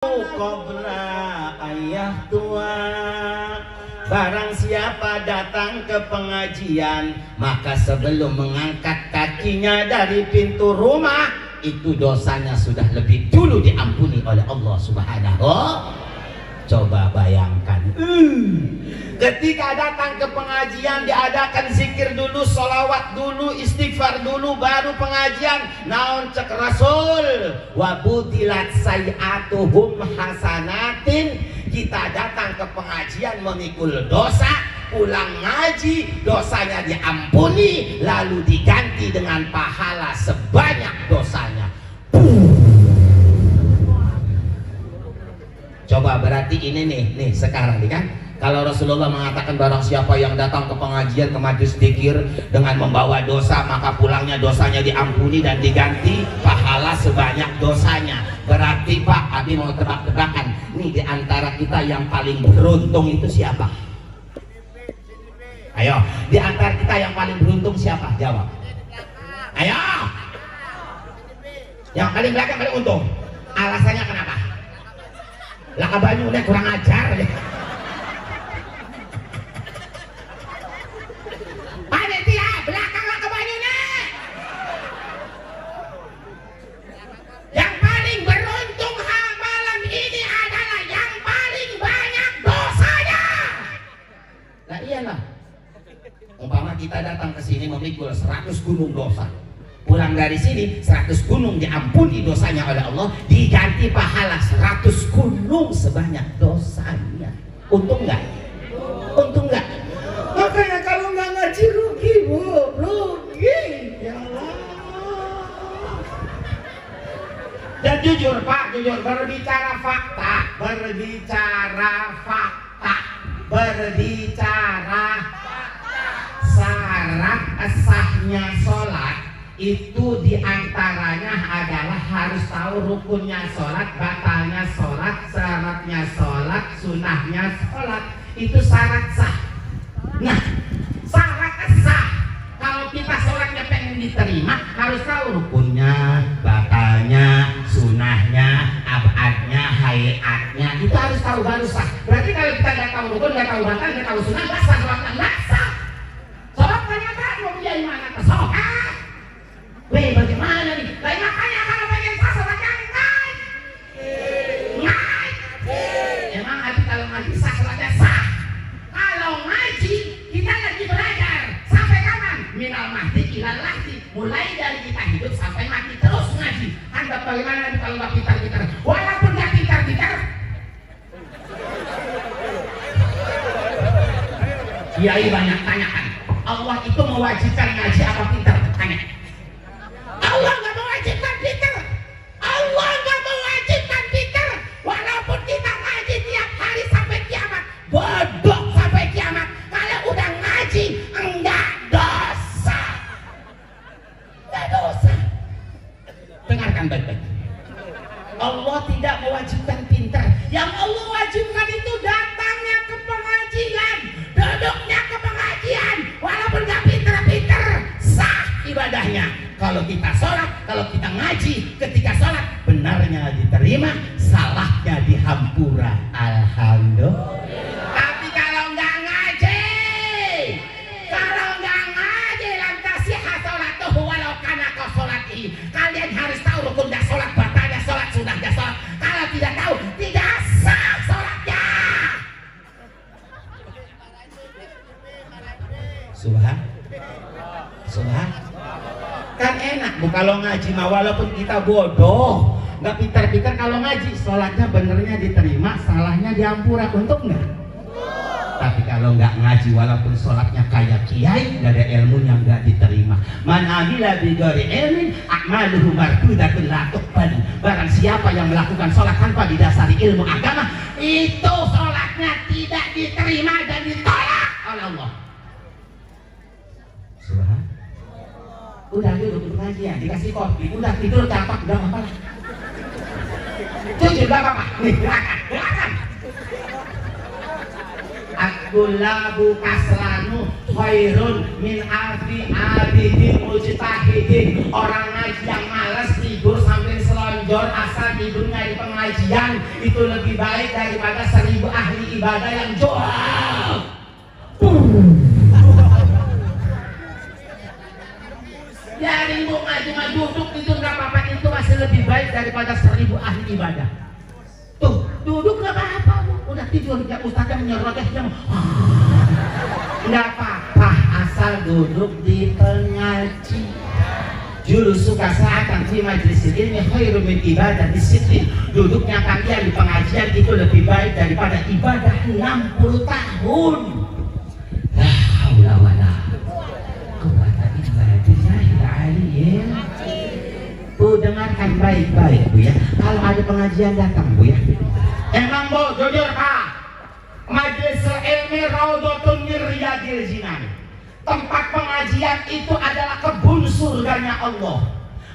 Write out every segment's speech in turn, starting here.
Qabla ayah tua. Barang siapa datang ke pengajian, maka sebelum mengangkat kakinya dari pintu rumah, itu dosanya sudah lebih dulu diampuni oleh Allah Subhanahu. Coba bayangkan, ketika datang ke pengajian diadakan zikir dulu, sholawat dulu, istighfar dulu, baru pengajian. Naon cek Rasul, wabutilat sayyatuhum hasanatin. Kita datang ke pengajian memikul dosa, pulang ngaji dosanya diampuni, lalu diganti dengan pahala sebanyak dosanya. Coba berarti ini nih sekarang nih kan, kalau Rasulullah mengatakan barang siapa yang datang ke pengajian, ke majelis zikir dengan membawa dosa, maka pulangnya dosanya diampuni dan diganti pahala sebanyak dosanya. Berarti Pak, Abi mau tebak-tebakan nih, di antara kita yang paling beruntung itu siapa? Ayo, di antara kita yang paling beruntung siapa? Jawab. Ayo. Yang paling belakang paling untung. Alasannya kenapa? Laka banyu udah kurang ajar ya. Panitia belakang laka banyu nih. Yang paling beruntung malam ini adalah yang paling banyak dosanya. Nah iyalah, umpama kita datang ke sini memikul 100 gunung dosa, pulang dari sini 100 gunung diampuni dosanya oleh Allah, diganti pahala 100 gunung sebanyak dosanya. Untung nggak? Untung nggak? Makanya kalau nggak ngaji rugi, Bu, rugi. Ya Allah. Dan jujur Pak, jujur, berbicara fakta, syarat sahnya sholat itu diantaranya adalah harus tahu rukunnya sholat, batalnya sholat, syaratnya sholat, sunahnya sholat. Itu syarat sah. Nah, syarat sah, kalau kita sholatnya pengen diterima, harus tahu rukunnya, batalnya, sunahnya, abadnya, hayatnya. Itu harus tahu baru sah. Berarti kalau kita nggak tahu rukun, nggak tahu batal, nggak tahu sunah, nggak sah sholatnya, nggak sah. Sholat ternyata mau biayain mana ke sholat? Weh, bagaimana nih? Lah makanya kalau pengen sah sholatnya emang hati kalau ngaji sah sholatnya sah. Kalau ngaji kita lagi belajar sampai kapan? Minal mahdi ilal lahdi, mulai dari kita hidup sampai mati terus ngaji. Anda bagaimana nih kalau nggak pintar-pintar? Walaupun nggak pintar-pintar, kiai banyak tanyakan, Allah itu mewajibkan ngaji apa pintar? Tanya. Allah nggak mewajibkan pintar. Allah nggak mewajibkan pintar. Walaupun kita ngaji tiap hari sampai kiamat, bodoh sampai kiamat. Kalau udah ngaji enggak dosa. Enggak dosa. Dengarkan baik-baik. Allah tidak mewajibkan pintar. Yang Allah wajibkan itu datangnya ke pengajian, duduknya ke pengajian. Walaupun nggak pintar-pintar, sah ibadahnya. Kalau kita sholat, kalau kita ngaji, ketika sholat benarnya diterima, salahnya dihampura. Alhamdulillah. Tapi kalau nggak ngaji, lantas siha sholatuhu walau kana ka sholatihi. Kalian harus tahu rukun dah sholat, batalnya sholat, sunahnya sholat. Kalau tidak tahu, tidak sah sholatnya. Subhan. Kan enak Bu kalau ngaji mah, walaupun kita bodoh, nggak pintar-pintar, kalau ngaji sholatnya benernya diterima, salahnya diampura. Untung nggak? Tapi kalau nggak ngaji, walaupun sholatnya kayak kiai, nggak ada ilmunya, nggak diterima. Man amila bi ghairi ilmin a'maluhu mardudatun la tuqbal. Barang siapa yang melakukan sholat tanpa didasari ilmu agama, itu sholatnya tidak diterima dan ditolak oleh Allah. Subhan. Udah duduk pengajian, dikasih kopi, udah tidur campak, udah apa lah. Jujur gak apa-apa. Nih, gerakan. Akulabu kasranu khairun min alfi abidin mujtahidin. Orang ngaji yang malas tidur sambil selonjor jujur asal tidurnya di pengajian itu lebih baik daripada 1000 ahli ibadah yang jual. Jadi mau cuma duduk itu nggak apa-apa, itu masih lebih baik daripada 1000 ahli ibadah. Tuh duduk nggak apa-apa, udah tidur ya ustaznya menyerocosnya. Nggak apa-apa asal duduk di pengajian. Julu suka seakan di majelis ilmi khairum min ibadah disiplin. Duduknya kalian di pengajian itu lebih baik daripada ibadah 60 tahun. La haula wala quwwata illa billahil aliyyil. Bu dengarkan baik-baik Bu ya. Kalau ada pengajian datang Bu ya. Emang Bu jujur Pak, majelis ilmi raudhatun min riyadil jinan. Tempat pengajian itu adalah kebun surganya Allah.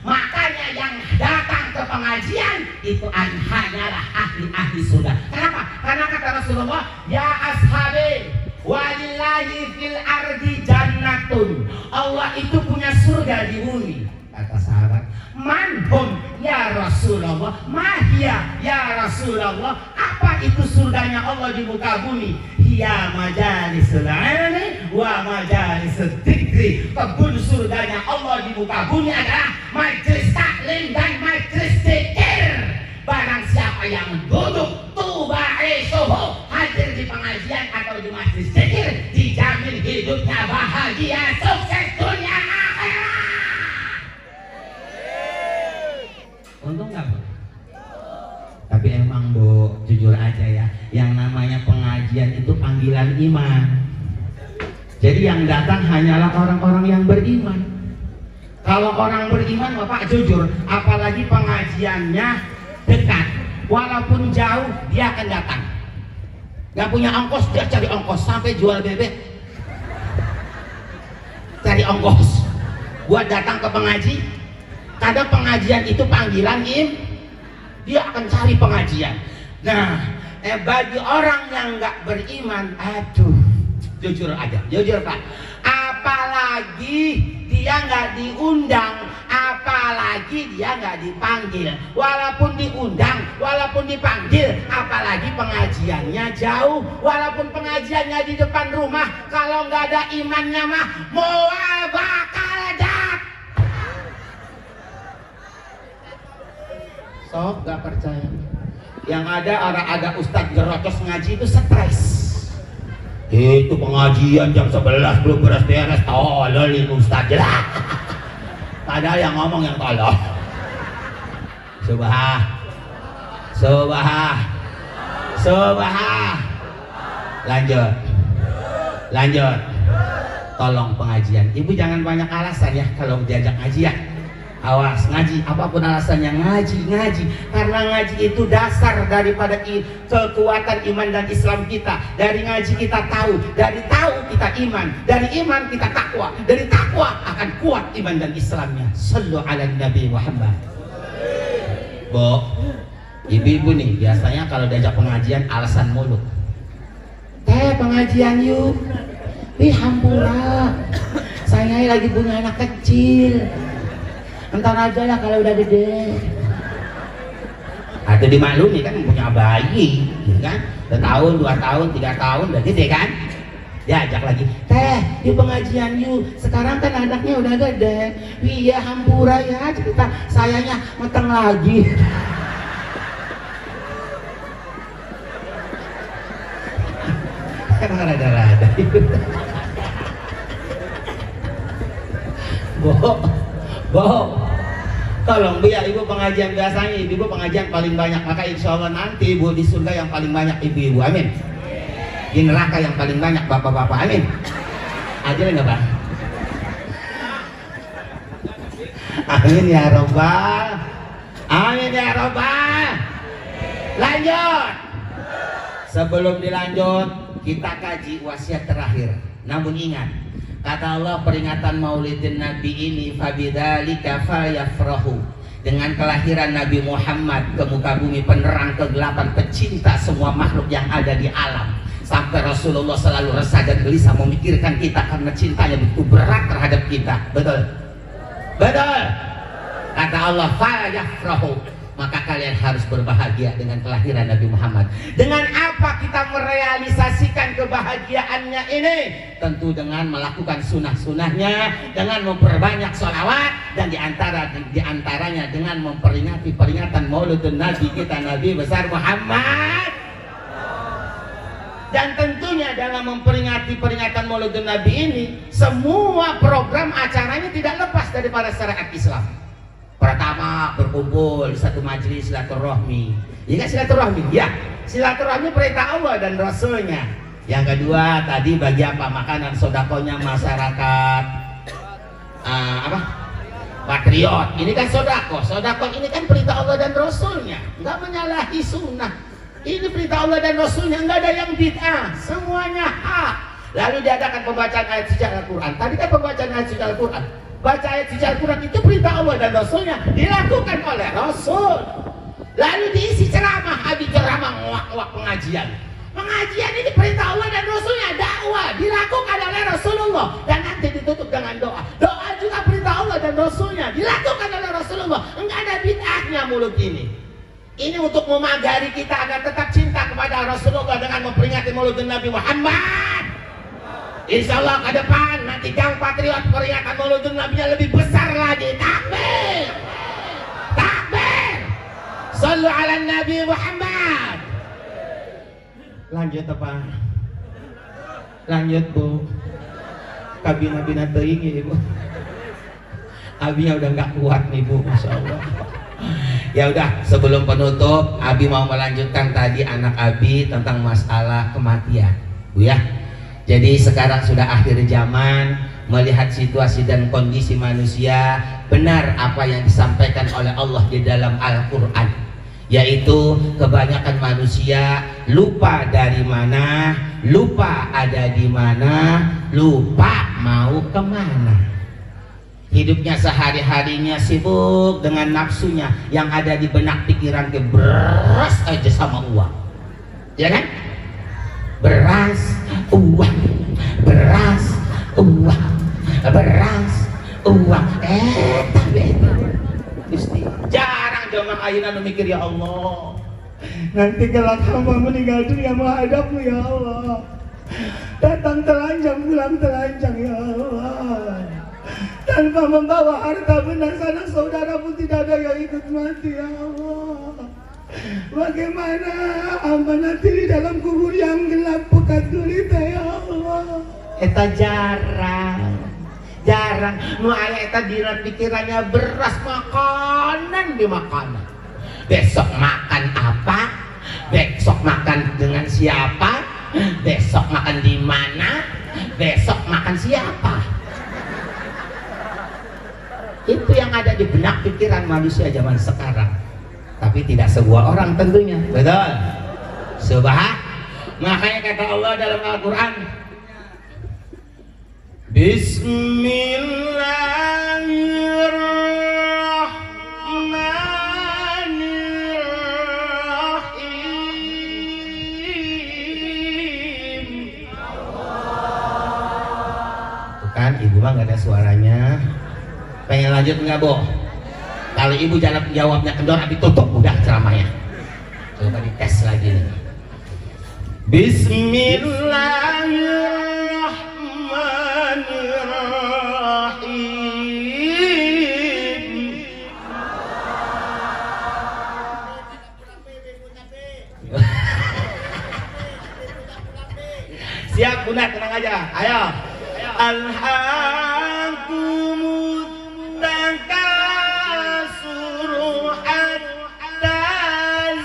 Makanya yang datang ke pengajian itu hanyalah ahli-ahli surga. Kenapa? Karena kata Rasulullah, ya ashabi walillahi fil ardi jannatun. Allah itu punya surga di bumi. Kata sahabat, manhum ya Rasulullah, mahia ya Rasulullah. Apa itu surganya Allah di muka bumi? Hiya majalisul ilmi wa majalisul dzikri. Kebun surganya Allah di muka bumi adalah majelis taklim dan majelis zikir. Barang siapa yang duduk tubaisuhu, hadir di pengajian atau di majelis zikir, dijamin hidupnya bahagia, sukses dunia akhirat. Untung nggak Bu? Tapi emang Bu, jujur aja ya, yang namanya pengajian itu panggilan iman. Jadi yang datang hanyalah orang-orang yang beriman. Kalau orang beriman Bapak jujur, apalagi pengajiannya dekat, walaupun jauh dia akan datang. Gak punya ongkos, dia cari ongkos sampai jual bebek, cari ongkos buat datang ke pengaji. Kadang pengajian itu panggilan dia akan cari pengajian. Nah, bagi orang yang nggak beriman, aduh, jujur aja, jujur Pak, apalagi dia nggak diundang, apalagi dia nggak dipanggil, walaupun diundang, walaupun dipanggil, apalagi pengajiannya jauh, walaupun pengajiannya di depan rumah, kalau nggak ada imannya mah moal bakal datang. Sok gak percaya. Yang ada ustadz gerocos ngaji itu stres. Itu pengajian jam 11 belum beres-beres, tololin ustadz lah. Padahal yang ngomong yang tolol. Subah. Lanjut. Tolong pengajian. Ibu jangan banyak alasan ya kalau diajak ngajian. Awas ngaji, apapun alasannya ngaji. Karena ngaji itu dasar daripada kekuatan iman dan Islam kita. Dari ngaji kita tahu, dari tahu kita iman, dari iman kita takwa, dari takwa akan kuat iman dan Islamnya. Sallu ala Nabi Muhammad. Bu, ibu-ibu nih biasanya kalau diajak pengajian alasan mulu. Pengajian yuk. Hampura. Saya lagi punya anak kecil. Entar aja lah kalau udah gede. Atau dimaklumi kan punya bayi, ya kan? 1 tahun, 2 tahun, 3 tahun udah gede kan? Diajak lagi, di pengajian yuk. Sekarang kan anaknya udah gede. Iya hampura ya, cerita sayanya matang lagi. Kan rada-rada. Bohong. Tolong Bu ya, ibu pengajian biasanya ibu pengajian paling banyak, maka insya Allah nanti ibu di surga yang paling banyak ibu-ibu, amin. Di neraka yang paling banyak bapak-bapak, amin. Ajar nggak Pak? Amin ya robbal, amin ya robbal. Lanjut. Sebelum dilanjut kita kaji wasiat terakhir. Namun ingat, kata Allah peringatan maulidin Nabi ini fabidzalika falyafrahu. Dengan kelahiran Nabi Muhammad ke muka bumi, penerang kegelapan, pecinta semua makhluk yang ada di alam. Sampai Rasulullah selalu resah dan gelisah memikirkan kita karena cintanya begitu berat terhadap kita. Betul? Betul? Kata Allah falyafrahu. maka kalian harus berbahagia dengan kelahiran Nabi Muhammad. Dengan apa kita merealisasikan kebahagiaannya ini? Tentu dengan melakukan sunnah-sunnahnya, dengan memperbanyak sholawat, dan diantaranya dengan memperingati peringatan Maulidun Nabi kita, Nabi besar Muhammad. Dan tentunya dalam memperingati peringatan Maulidun Nabi ini, semua program acaranya tidak lepas daripada syariat Islam. Pertama, berkumpul di satu majelis silaturahmi. Ya kan silaturahmi? Ya, silaturahmi perintah Allah dan Rasulnya. Yang kedua tadi bagi apa? Makanan sodakonya masyarakat patriot. Ini kan sodako. Sodako ini kan perintah Allah dan Rasulnya. Nggak menyalahi sunnah. Ini perintah Allah dan Rasulnya, nggak ada yang bid'ah. Semuanya hak. Lalu diadakan pembacaan ayat suci Al-Quran. Tadi kan pembacaan ayat suci Al-Quran. Baca ayat suci Al-Quran itu perintah Allah dan Rasulnya, dilakukan oleh Rasul. Lalu diisi ceramah, habis ceramah ngwak-ngwak pengajian. Pengajian ini perintah Allah dan Rasulnya, dakwah dilakukan oleh Rasulullah, dan nanti ditutup dengan doa. Doa juga perintah Allah dan Rasulnya, dilakukan oleh Rasulullah. Enggak ada bid'ahnya mulut ini. Ini untuk memagari kita agar tetap cinta kepada Rasulullah dengan memperingati Maulidun Nabi Muhammad. Insya Allah ke depan nanti Gang Patriot peringatan Maulidun Nabi-nya lebih besar lagi. Takbir, takbir, sallu ala Nabi Muhammad. Lanjut apa? Lanjut Bu. Kabina-bina teuing Ibu. Abinya udah nggak kuat nih Bu, Masya Allah. Ya udah, sebelum penutup, Abi mau melanjutkan tadi anak Abi tentang masalah kematian, Bu ya. Jadi sekarang sudah akhir zaman, melihat situasi dan kondisi manusia, benar apa yang disampaikan oleh Allah di dalam Al-Quran, yaitu kebanyakan manusia lupa dari mana, lupa ada di mana, lupa mau kemana. Hidupnya sehari-harinya sibuk dengan nafsunya, yang ada di benak pikiran ke beras aja sama uang, ya kan? Beras, uang, beras, uang, beras, uang. Tapi Gusti, jarang zaman ayeuna mikir, ya Allah, nanti kelak hamba meninggal dunia menghadapmu ya Allah, datang telanjang pulang telanjang ya Allah, tanpa membawa harta benda sanak saudara pun tidak ada yang ikut mati ya Allah. Bagaimana hamba nanti di dalam kubur yang gelap pekat gulita ya Allah. Eta jarang nu aya eta dina pikirannya beras makanan di makanan. Besok makan apa? Besok makan dengan siapa? Besok makan di mana? Besok makan siapa? Itu yang ada di benak pikiran manusia zaman sekarang. Tapi tidak sebuah orang tentunya, betul? Makanya kata Allah dalam Al-Quran, Bismillahirrahmanirrahim. Tuh kan, ibu mah nggak ada suaranya. Pengen lanjut nggak, Bo? Kalau ibu jawabnya kendor, Abi tutup udah ceramahnya. Coba dites lagi nih. Bismillahirrahmanirrahim. Siap Bunda, tenang aja. Ayo. Alhaakumut takasur hatta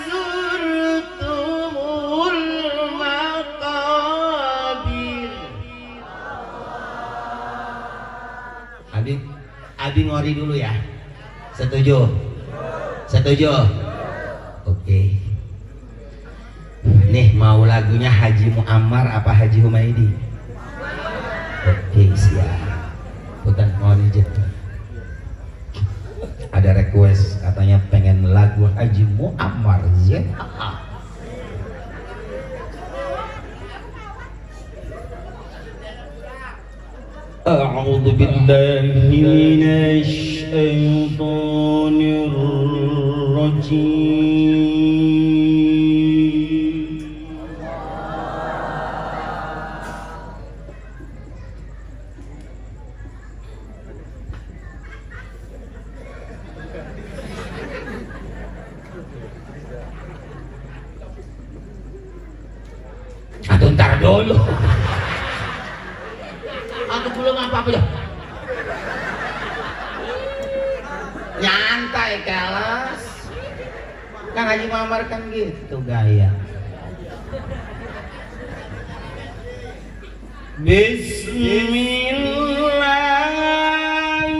zurtumul maqabir. Abi ngori dulu ya. Setuju? Setuju? Oke. Nih mau lagunya Haji Muammar apa Haji Humaidi? Oke, siap. Bukan mau izin. Ada request katanya pengen lagu Haji Muammar ya. A'udzu billahi minasy syaithanir rajim. Aduh, ntar dulu. Aku belum apa-apa ya. Nyantai kelas. Kang Haji Mamar kan gitu gaya. Bismillahirrahmanirrahim.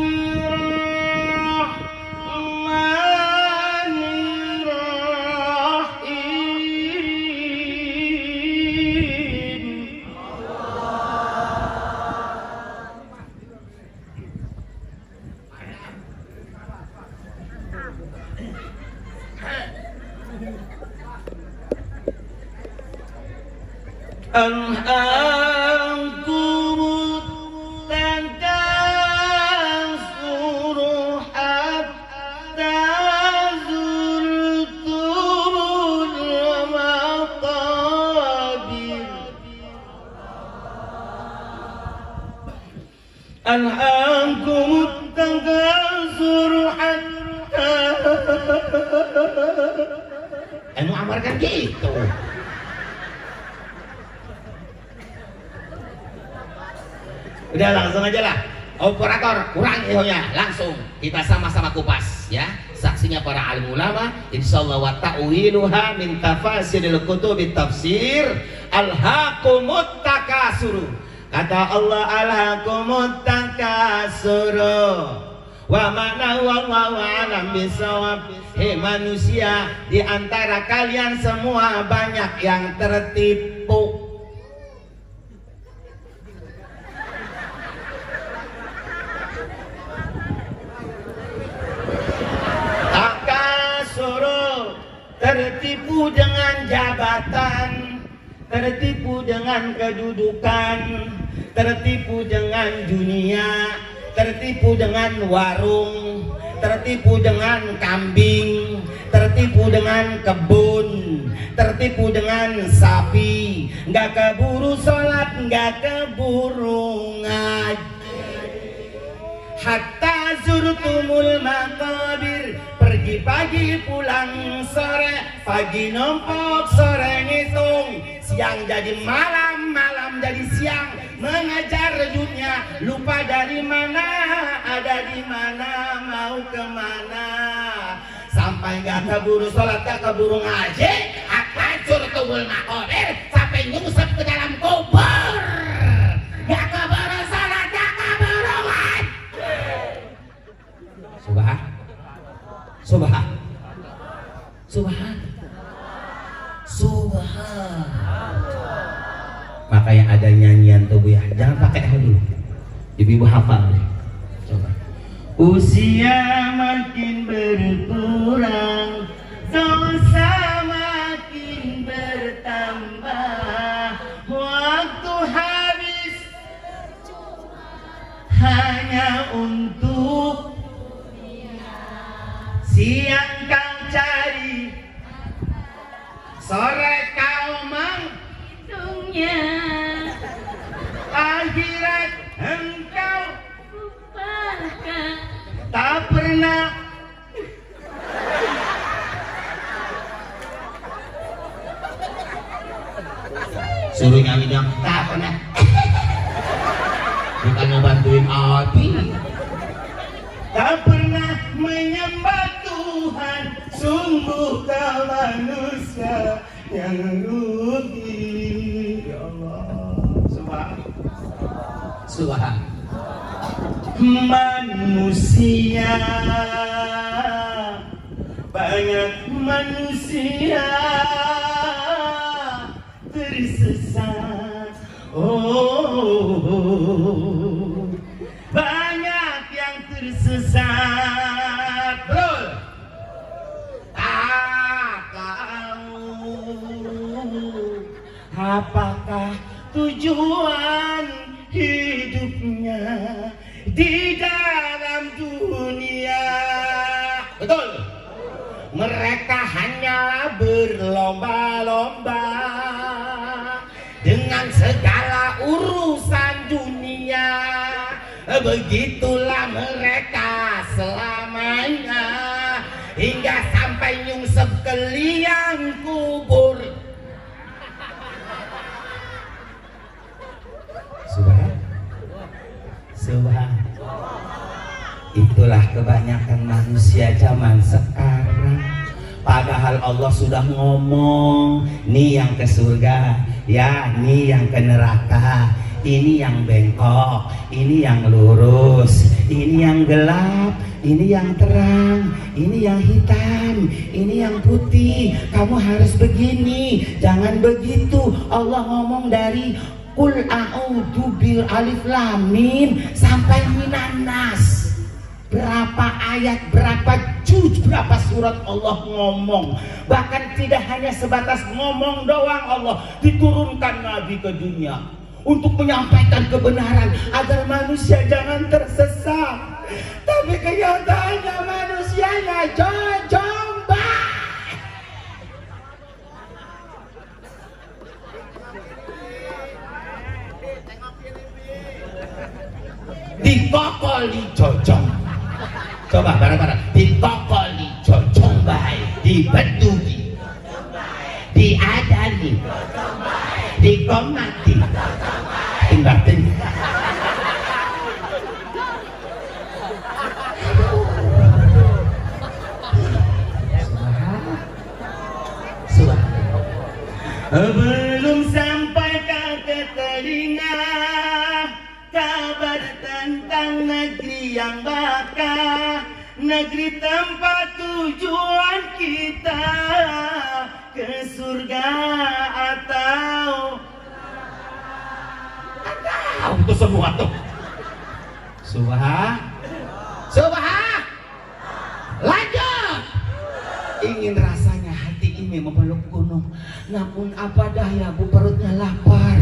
An'amkumut takasuru hatta zurtumul maqabir. An'amkumut takasuru hatta. Anu Amar kan gitu. Udah langsung aja lah. Operator kurang ihonya, langsung kita sama-sama kupas ya. Saksinya para alim ulama, insyaallah wa ta'wiluha min tafasiril kutubit tafsir alhaqumut takasuru. Kata Allah alhaqumut takasuru. Wa mana wallahu alam bisawab. Hei manusia, di antara kalian semua banyak yang tertipu. Tertipu dengan jabatan, tertipu dengan kedudukan, tertipu dengan dunia, tertipu dengan warung, tertipu dengan kambing, tertipu dengan kebun, tertipu dengan sapi, nggak keburu sholat, nggak keburu ngaji. Hatta zurtumul maqabir, pergi pagi pulang sore, pagi numpuk sore ngitung, siang jadi malam, malam jadi siang, mengejar dunia, lupa dari mana, ada di mana, mau kemana, sampai nggak keburu sholat, nggak keburu ngaji, hatta zurtumul maqabir, sampai nyungsep ke dalam kubur, nggak keburu sholat, nggak keburu ngaji. Subhan, Subhan, Subhan. Makanya ada nyanyian tuh Bu ya, jangan pakai hal dulu. Ibu hafal deh. Coba. Usia makin berkurang, dosa makin bertambah, waktu habis hanya untuk siang kau cari, sore kau menghitungnya, akhirat engkau lupakan, tak pernah. Suruh nyanyi dong, tak pernah. Bukan ngebantuin Abi. Tak pernah menyembah Tuhan, sungguh kau manusia yang rugi. Ya Allah, Subhan, Subhan. Manusia, banyak manusia tersesat. Oh, banyak yang tersesat, bro. Tak tahu apakah tujuan hidupnya di dalam dunia. Betul. berlomba-lomba dengan segala urusan dunia. Begitulah mereka selamanya, hingga sampai nyungsep ke liang kubur. Subhan. Itulah kebanyakan manusia zaman sekarang. Padahal Allah sudah ngomong, nih yang ke surga, ya nih yang ke neraka, ini yang bengkok, ini yang lurus, ini yang gelap, ini yang terang, ini yang hitam, ini yang putih. Kamu harus begini, jangan begitu. Allah ngomong dari Qul a'udzu bil alif lam mim sampai minan nas. Berapa ayat, berapa juz, berapa surat Allah ngomong. Bahkan tidak hanya sebatas ngomong doang, Allah diturunkan Nabi ke dunia untuk menyampaikan kebenaran agar manusia jangan tersesat. Tapi kenyataannya manusianya jojomba. Dikokoli jojong. Coba bareng-bareng. Dikokoli jojong baik, dibedugi, diadani, dikomati, timbatin. Belum sampai ke telinga kabar tentang negeri yang bakal, negeri tempat tujuan kita, ke surga atau itu semua tuh. Subhan. Lanjut. Ingin rasanya hati ini memeluk gunung, namun apa daya bu, perutnya lapar.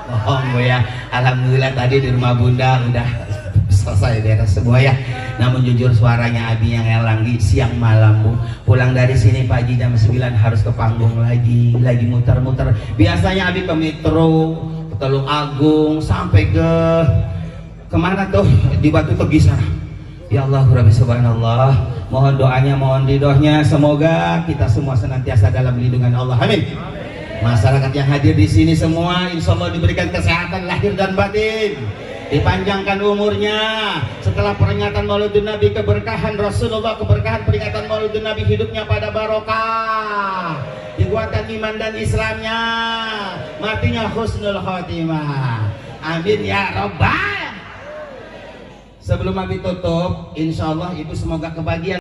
Bohong bu ya. Alhamdulillah tadi di rumah bunda udah selesai beres semua ya. Namun jujur suaranya Abi yang elang siang malam bu. Pulang dari sini pagi jam 9 harus ke panggung lagi muter-muter. Biasanya Abi ke Metro, ke Tulung Agung, sampai ke kemana tuh, di Batu Tegi sana. Ya Allah Rabbi subhanallah, mohon doanya, mohon ridhonya, semoga kita semua senantiasa dalam lindungan Allah. Amin. Masyarakat yang hadir di sini semua insya Allah diberikan kesehatan lahir dan batin, dipanjangkan umurnya. Setelah peringatan Maulidun Nabi, keberkahan Rasulullah, keberkahan peringatan Maulidun Nabi, hidupnya pada barokah, dikuatkan iman dan Islamnya, matinya husnul khotimah. Amin ya Rabbal. Sebelum Abi tutup, insya Allah Ibu semoga kebahagiaan.